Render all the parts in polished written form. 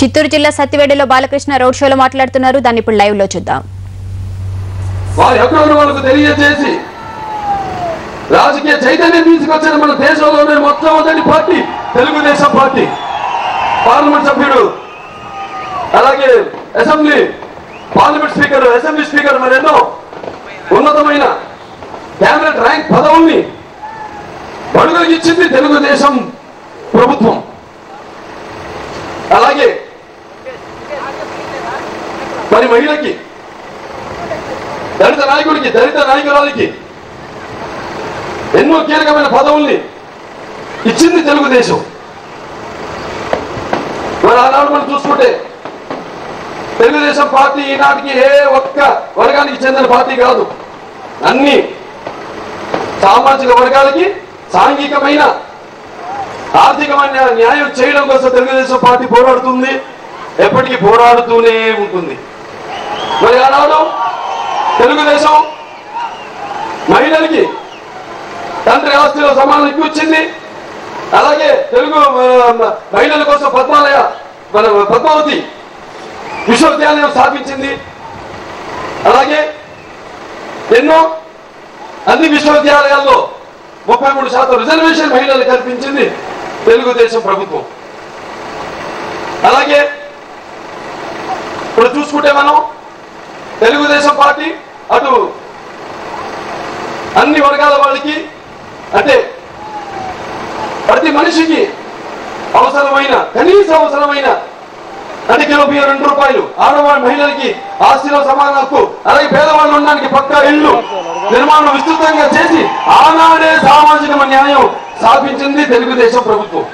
చిత్తూరు జిల్లా సత్తివేడిలో బాలకృష్ణ రోడ్ షోలో మాట్లాడుతున్నారు. దాన్ని ఇప్పుడు లైవ్ లో చూద్దాం. వారి హక్కులను వాళ్ళకు తెలియజేసి రాజకీయ చైతన్యం తీసుకొచ్చిన మన దేశంలోనే మొట్టమొదటి పార్టీ తెలుగుదేశం పార్టీ. పార్లమెంట్ సభ్యుడు, అలాగే పార్లమెంట్ స్పీకర్, అసెంబ్లీ స్పీకర్, మరెన్నో ఉన్నతమైన క్యాబినెట్ ర్యాంక్ పదవుల్ని బడుగులకు ఇచ్చింది తెలుగుదేశం ప్రభుత్వం. అలాగే మరి మహిళకి, దళిత నాయకుడికి, దళిత నాయకురాలకి ఎన్నో కీలకమైన పదవుల్ని ఇచ్చింది తెలుగుదేశం. మరి ఆనాడు మనం చూసుకుంటే తెలుగుదేశం పార్టీ ఈనాటికి ఏ ఒక్క వర్గానికి చెందిన పార్టీ కాదు. అన్ని సామాజిక వర్గాలకి సాంఘికమైన, ఆర్థికమైన న్యాయం చేయడం కోసం తెలుగుదేశం పార్టీ పోరాడుతుంది, ఎప్పటికీ పోరాడుతూనే ఉంటుంది. మరి ఆనాడు తెలుగుదేశం మహిళలకి తండ్రి ఆస్తిలో సమానం ఇచ్చింది. అలాగే తెలుగు మహిళల కోసం పద్మావతి విశ్వవిద్యాలయం స్థాపించింది. అలాగే ఎన్నో అన్ని విశ్వవిద్యాలయాల్లో 33% రిజర్వేషన్ మహిళలు కల్పించింది తెలుగుదేశం ప్రభుత్వం. అలాగే ఇప్పుడు చూసుకుంటే మనం తెలుగుదేశం పార్టీ అటు అన్ని వర్గాల వాళ్ళకి, అంటే ప్రతి మనిషికి అవసరమైన, కనీస అవసరమైన, అంటే కిలో బియ్యం 2 రూపాయలు, ఆడవాళ్ళ మహిళలకి ఆస్తిలో సమాన హక్కు, అలాగే పేదవాళ్ళు ఉండడానికి పక్కా ఇల్లు నిర్మాణం విస్తృతంగా చేసి ఆనాడే సామాజిక న్యాయం స్థాపించింది తెలుగుదేశం ప్రభుత్వం.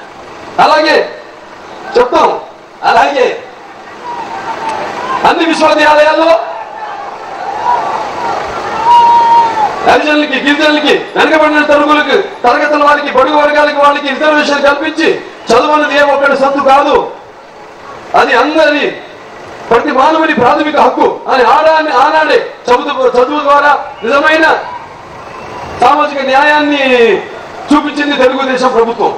అలాగే చెప్తాం, అలాగే అన్ని విశ్వవిద్యాలయాల్లో హరిజనులకి, గిరిజనులకి, వెనకబడిన తరగతుల వారికి, బడుగు వర్గాలకి వాళ్ళకి రిజర్వేషన్ కల్పించి చదువున్నది ఏ ఒక్కటి సత్తు కాదు, అది అందరి ప్రతి మానవుని ప్రాథమిక హక్కు అని ఆనాడే చదువు ద్వారా నిజమైన సామాజిక న్యాయాన్ని చూపించింది తెలుగుదేశం ప్రభుత్వం.